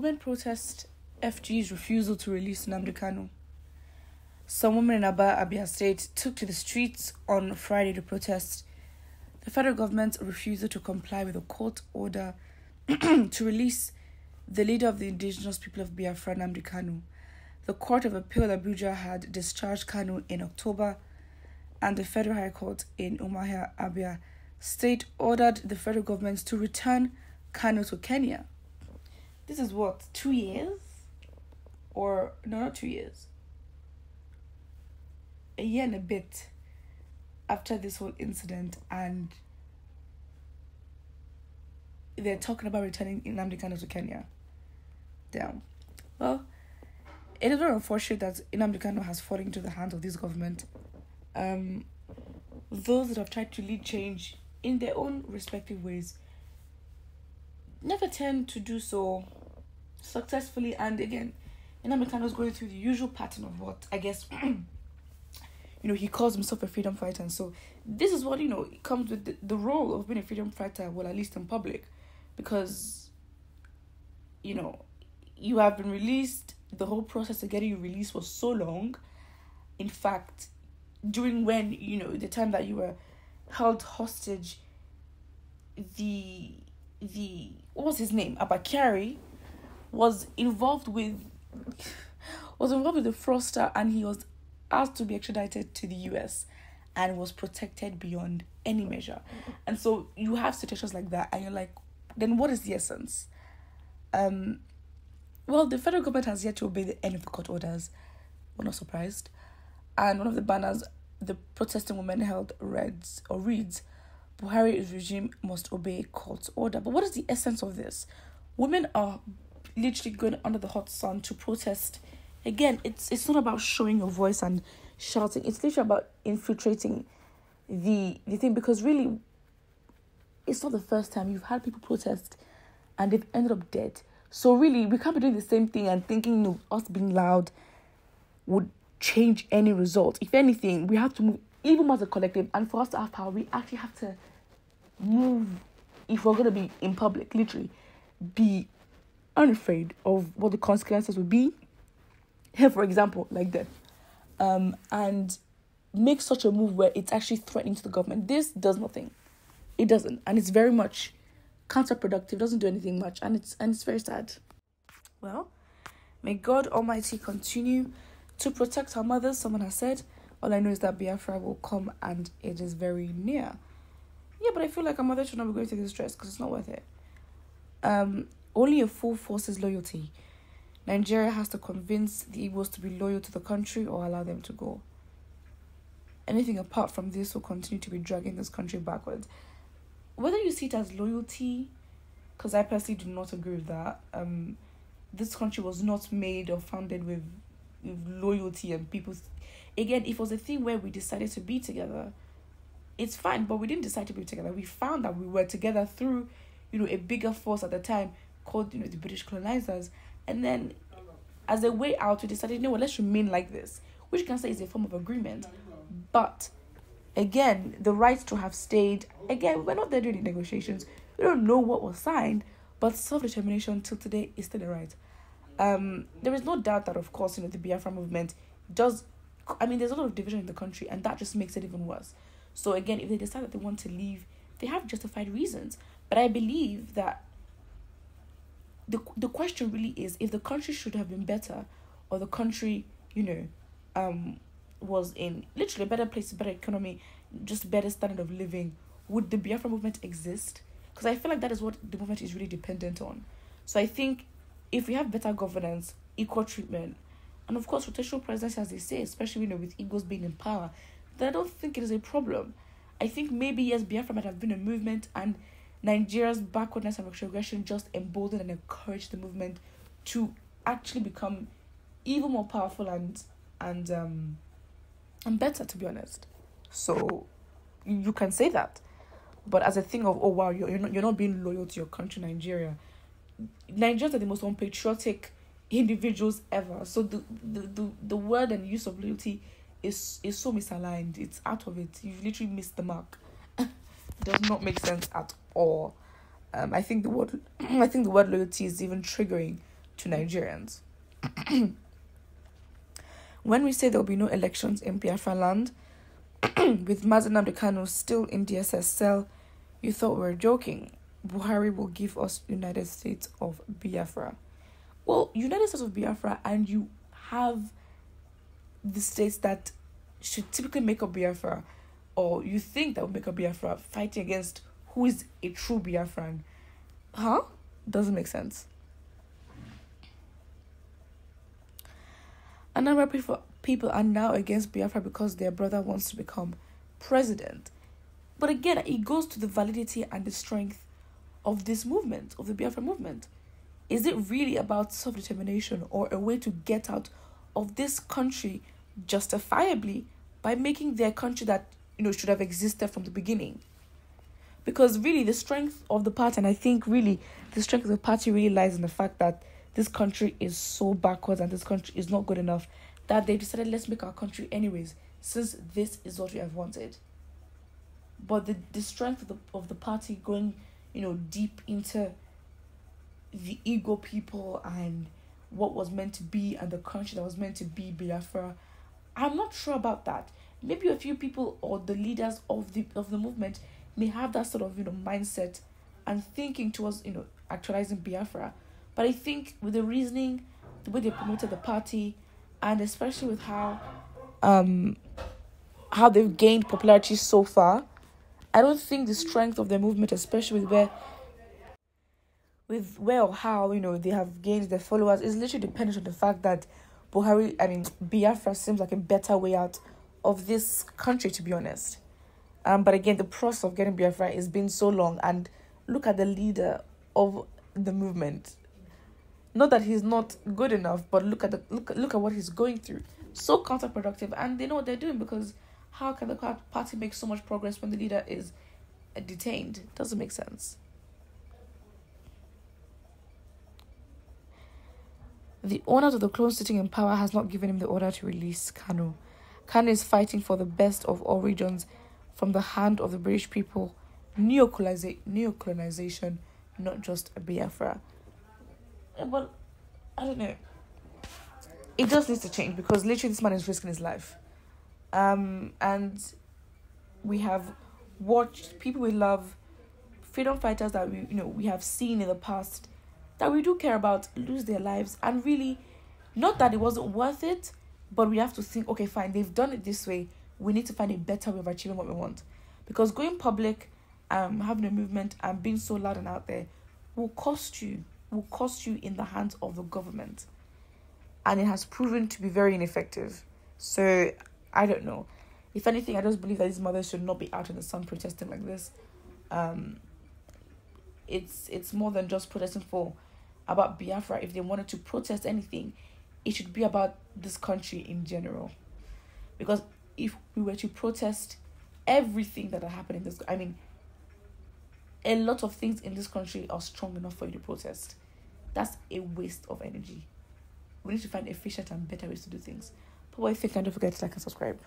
Women protest FG's refusal to release Nnamdi Kanu. Some women in Abia State took to the streets on Friday to protest the federal government's refusal to comply with a court order to release the leader of the indigenous people of Biafra, Nnamdi Kanu. The Court of Appeal Abuja had discharged Kanu in October, and the Federal High Court in Umuahia, Abia State ordered the federal government to return Kanu to Kenya. This is what, 2 years? Or, no, not 2 years. A year and a bit after this whole incident, and they're talking about returning Nnamdi Kanu to Kenya. Damn. Well, it is very unfortunate that Nnamdi Kanu has fallen into the hands of this government. Those that have tried to lead change in their own respective ways never tend to do so successfully. And again, Nnamdi Kanu is going through the usual pattern of what, I guess, he calls himself a freedom fighter. And so this is what, it comes with the role of being a freedom fighter, well, at least in public. Because, you have been released. The whole process of getting you released was so long. In fact, during when, the time that you were held hostage, the what was his name? Abakari was involved with the fraudster, and he was asked to be extradited to the US and was protected beyond any measure. And so you have situations like that, and you're like, then what is the essence? Well, the federal government has yet to obey the end of the court orders. We're not surprised. And one of the banners the protesting women held reads, Buhari's regime must obey court's order. But what is the essence of this? Women are literally going under the hot sun to protest. Again, it's not about showing your voice and shouting. It's literally about infiltrating the thing, because really, it's not the first time you've had people protest and they've ended up dead. So really, we can't be doing the same thing and thinking us being loud would change any result. If anything, we have to move, even as a collective, and for us to have power, we actually have to move. If we're going to be in public, literally, be unafraid of what the consequences would be. Here, for example, like that. And make such a move where it's actually threatening to the government. This does nothing. It doesn't. And it's very much counterproductive. It doesn't do anything much. And it's very sad. Well, may God Almighty continue to protect our mothers. Someone has said, all I know is that Biafra will come and it is very near. Yeah, but I feel like our mother should not be going through this stress because it's not worth it. Only a full forces loyalty. Nigeria has to convince the Igbos to be loyal to the country or allow them to go. Anything apart from this will continue to be dragging this country backwards. Whether you see it as loyalty, because I personally do not agree with that. This country was not made or founded with loyalty and people. Again, if it was a thing where we decided to be together, it's fine, but we didn't decide to be together. We found that we were together through, a bigger force at the time called, the British colonizers. And then as a way out, we decided, let's remain like this, which you can say is a form of agreement. But again, the right to have stayed, again, we're not there doing the negotiations. We don't know what was signed, but self-determination till today is still a right. There is no doubt that, of course, the Biafra movement does, there's a lot of division in the country, and that just makes it even worse. So again, if they decide that they want to leave, they have justified reasons. But I believe that the question really is, if the country should have been better, or the country, was in literally a better place, better economy, just better standard of living, would the Biafra movement exist? Because I feel like that is what the movement is really dependent on. So I think if we have better governance, equal treatment, and of course rotational presidency, as they say, especially with Igbos being in power, then I don't think it is a problem. I think maybe, yes, Biafra might have been a movement, and Nigeria's backwardness and retrogression just emboldened and encouraged the movement to actually become even more powerful and better, to be honest. So you can say that, but as a thing of, oh wow, you're not being loyal to your country, Nigeria. Nigerians are the most unpatriotic individuals ever. So the word and use of loyalty is so misaligned. It's out of it. You've literally missed the mark. It does not make sense at all. I think the word loyalty is even triggering to Nigerians. When we say there will be no elections in Biafra land, with Mazi Nnamdi Kanu still in DSS cell, you thought we were joking. Buhari will give us United States of Biafra. Well, United States of Biafra, and you have the states that should typically make up Biafra, or you think that would make up Biafra, fighting against who is a true Biafran. Huh? Doesn't make sense. A number of people are now against Biafra because their brother wants to become president. But again, it goes to the validity and the strength of this movement, of the Biafra movement. Is it really about self-determination or a way to get out of this country justifiably by making their country that, should have existed from the beginning? Because really the strength of the party, and I think really the strength of the party really lies in the fact that this country is so backwards and this country is not good enough that they decided, let's make our country anyways, since this is what we have wanted. But the strength of the party going, deep into the ego people and what was meant to be and the country that was meant to be Biafra, I'm not sure about that. Maybe a few people or the leaders of the movement may have that sort of mindset and thinking towards actualizing Biafra. But I think with the reasoning, the way they promoted the party, and especially with how they've gained popularity so far, I don't think the strength of the movement, especially with where or how they have gained their followers, is literally dependent on the fact that Biafra seems like a better way out of this country, to be honest. But again, the process of getting Biafra has been so long, and look at the leader of the movement. Not that he's not good enough, but look at what he's going through. So counterproductive, and they know what they're doing, because how can the party make so much progress when the leader is detained? Doesn't make sense. The owners of the clone sitting in power has not given him the order to release Kanu. Kanu is fighting for the best of all regions from the hand of the British people. Neo-colonization, not just a Biafra. Well, I don't know. It just needs to change, because literally this man is risking his life. And we have watched people we love, freedom fighters that we have seen in the past that we do care about, lose their lives. And really, not that it wasn't worth it, but we have to think, okay, fine, they've done it this way. We need to find a better way of achieving what we want. Because going public, having a movement and being so loud and out there will cost you in the hands of the government. And it has proven to be very ineffective. So, I don't know. If anything, I just believe that these mothers should not be out in the sun protesting like this. It's more than just protesting about Biafra. If they wanted to protest anything, it should be about this country in general. Because if we were to protest everything that are happening, a lot of things in this country are strong enough for you to protest. That's a waste of energy. We need to find efficient and better ways to do things. But what if you can, don't forget to like and subscribe.